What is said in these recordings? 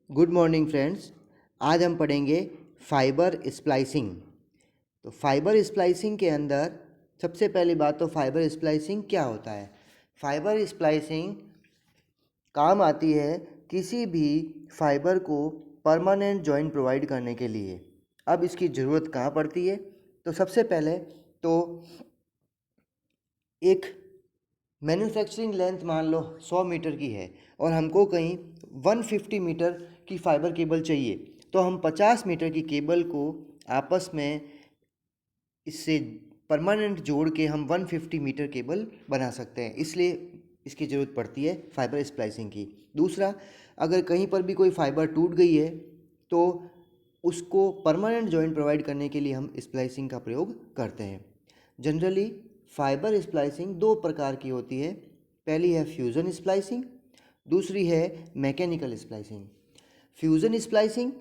Good morning friends. आज हम पढ़ेंगे फाइबर स्प्लाइसिंग। तो फाइबर स्प्लाइसिंग के अंदर सबसे पहली बात तो फाइबर स्प्लाइसिंग क्या होता है। फाइबर स्प्लाइसिंग काम आती है किसी भी फाइबर को परमानेंट जॉइंट प्रोवाइड करने के लिए। अब इसकी ज़रूरत कहाँ पड़ती है? तो सबसे पहले तो एक मैन्युफैक्चरिंग लेंथ मान लो 100 मीटर की है और हमको कहीं 150 मीटर की फाइबर केबल चाहिए, तो हम 50 मीटर की केबल को आपस में इससे परमानेंट जोड़ के हम 150 मीटर केबल बना सकते हैं। इसलिए इसकी ज़रूरत पड़ती है फाइबर स्प्लाइसिंग की। दूसरा, अगर कहीं पर भी कोई फाइबर टूट गई है तो उसको परमानेंट जॉइंट प्रोवाइड करने के लिए हम स्प्लाइसिंग का प्रयोग करते हैं। जनरली फाइबर स्प्लाइसिंग दो प्रकार की होती है। पहली है फ्यूज़न स्प्लाइसिंग, दूसरी है मैकेनिकल स्प्लाइसिंग। फ्यूज़न स्प्लाइसिंग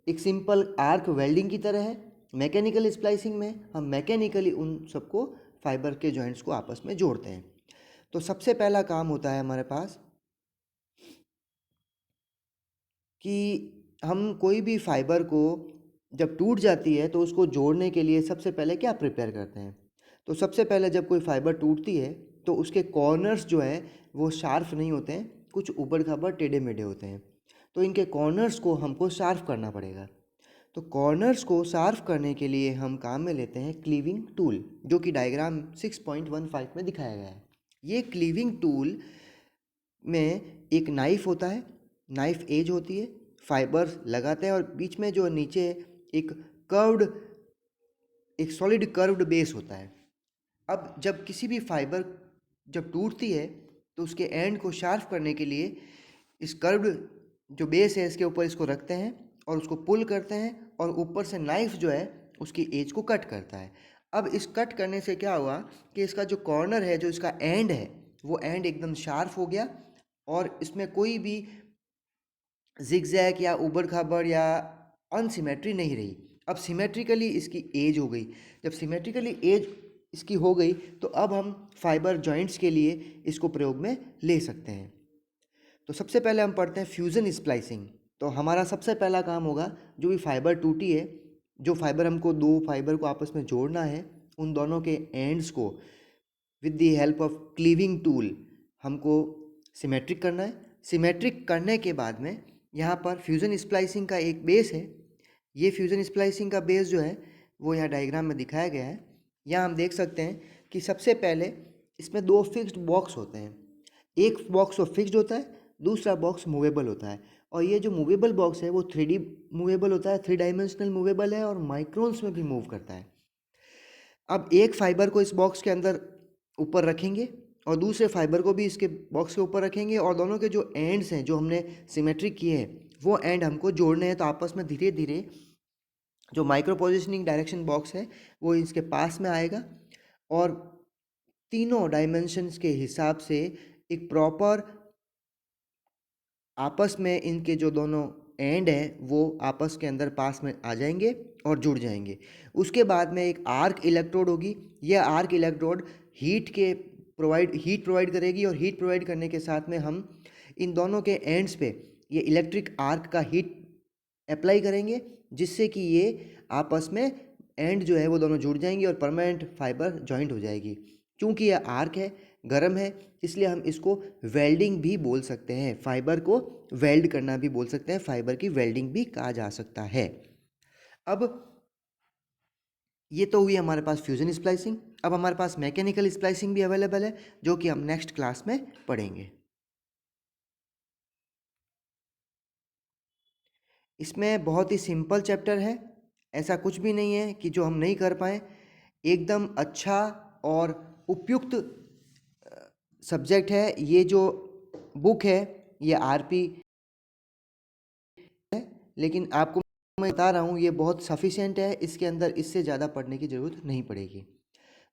एक सिंपल आर्क वेल्डिंग की तरह है। मैकेनिकल स्प्लाइसिंग में हम मैकेनिकली उन सबको फाइबर के जॉइंट्स को आपस में जोड़ते हैं। तो सबसे पहला काम होता है हमारे पास कि हम कोई भी फाइबर को जब टूट जाती है तो उसको जोड़ने के लिए सबसे पहले क्या प्रिपेयर करते हैं। तो सबसे पहले जब कोई फाइबर टूटती है तो उसके कॉर्नर्स जो है वो शार्प नहीं होते हैं, कुछ ऊबड़ खाबड़ टेढ़े मेढ़े होते हैं। तो इनके कॉर्नर्स को हमको शार्प करना पड़ेगा। तो कॉर्नर्स को शार्प करने के लिए हम काम में लेते हैं क्लीविंग टूल, जो कि डायग्राम 6.15 में दिखाया गया है। ये क्लीविंग टूल में एक नाइफ होता है, नाइफ एज होती है, फाइबर लगाते हैं और बीच में जो नीचे एक कर्व्ड, एक सॉलिड कर्व्ड बेस होता है। अब जब किसी भी फाइबर जब टूटती है तो उसके एंड को शार्प करने के लिए इस कर्व्ड जो बेस है इसके ऊपर इसको रखते हैं और उसको पुल करते हैं और ऊपर से नाइफ जो है उसकी एज को कट करता है। अब इस कट करने से क्या हुआ कि इसका जो कॉर्नर है, जो इसका एंड है, वो एंड एकदम शार्प हो गया और इसमें कोई भी जिगजैग या ऊबड़ खाबड़ या अनसिमेट्री नहीं रही। अब सिमेट्रिकली इसकी एज हो गई। जब सिमेट्रिकली एज इसकी हो गई तो अब हम फाइबर जॉइंट्स के लिए इसको प्रयोग में ले सकते हैं। तो सबसे पहले हम पढ़ते हैं फ्यूज़न स्प्लाइसिंग। तो हमारा सबसे पहला काम होगा, जो भी फाइबर टूटी है, जो फाइबर हमको दो फाइबर को आपस में जोड़ना है, उन दोनों के एंड्स को with the help of cleaving tool हमको सिमेट्रिक करना है। सिमेट्रिक करने के बाद में यहाँ पर फ्यूज़न स्प्लाइसिंग का एक बेस है। ये फ्यूज़न स्प्लाइसिंग का बेस जो है वो यहाँ डायग्राम में दिखाया गया है। यहाँ हम देख सकते हैं कि सबसे पहले इसमें दो फिक्स्ड बॉक्स होते हैं। एक बॉक्स तो फिक्स्ड होता है, दूसरा बॉक्स मूवेबल होता है। और ये जो मूवेबल बॉक्स है वो 3D मूवेबल होता है, 3 डायमेंशनल मूवेबल है और माइक्रोन्स में भी मूव करता है। अब एक फाइबर को इस बॉक्स के अंदर ऊपर रखेंगे और दूसरे फाइबर को भी इसके बॉक्स के ऊपर रखेंगे और दोनों के जो एंड्स हैं, जो हमने सिमेट्रिक किए हैं, वो एंड हमको जोड़ने हैं। तो आपस में धीरे धीरे जो माइक्रो पोजिशनिंग डायरेक्शन बॉक्स है वो इसके पास में आएगा और तीनों डायमेंशंस के हिसाब से एक प्रॉपर आपस में इनके जो दोनों एंड हैं वो आपस के अंदर पास में आ जाएंगे और जुड़ जाएंगे। उसके बाद में एक आर्क इलेक्ट्रोड होगी। यह आर्क इलेक्ट्रोड हीट प्रोवाइड करेगी और हीट प्रोवाइड करने के साथ में हम इन दोनों के एंड्स पे ये इलेक्ट्रिक आर्क का हीट अप्लाई करेंगे, जिससे कि ये आपस में एंड जो है वो दोनों जुड़ जाएंगे और परमानेंट फाइबर जॉइंट हो जाएगी। क्योंकि यह आर्क है, गर्म है, इसलिए हम इसको वेल्डिंग भी बोल सकते हैं। फाइबर को वेल्ड करना भी बोल सकते हैं, फाइबर की वेल्डिंग भी कहा जा सकता है। अब ये तो हुई हमारे पास फ्यूजन स्प्लाइसिंग। अब हमारे पास मैकेनिकल स्प्लाइसिंग भी अवेलेबल है, जो कि हम नेक्स्ट क्लास में पढ़ेंगे। इसमें बहुत ही सिंपल चैप्टर है, ऐसा कुछ भी नहीं है कि जो हम नहीं कर पाएँ। एकदम अच्छा और उपयुक्त सब्जेक्ट है। ये जो बुक है ये आरपी है, लेकिन आपको मैं बता रहा हूँ ये बहुत सफिशिएंट है। इसके अंदर इससे ज़्यादा पढ़ने की ज़रूरत नहीं पड़ेगी।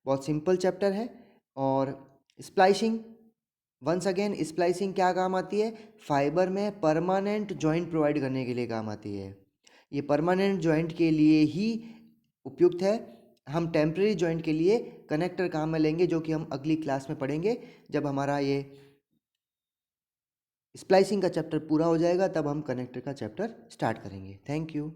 बहुत सिंपल चैप्टर है। और स्प्लाइसिंग, वंस अगेन स्प्लाइसिंग क्या काम आती है? फाइबर में परमानेंट जॉइंट प्रोवाइड करने के लिए काम आती है। ये परमानेंट जॉइंट के लिए ही उपयुक्त है। हम टेम्परेरी जॉइंट के लिए कनेक्टर काम में लेंगे, जो कि हम अगली क्लास में पढ़ेंगे जब हमारा ये स्प्लाइसिंग का चैप्टर पूरा हो जाएगा तब हम कनेक्टर का चैप्टर स्टार्ट करेंगे। Thank you.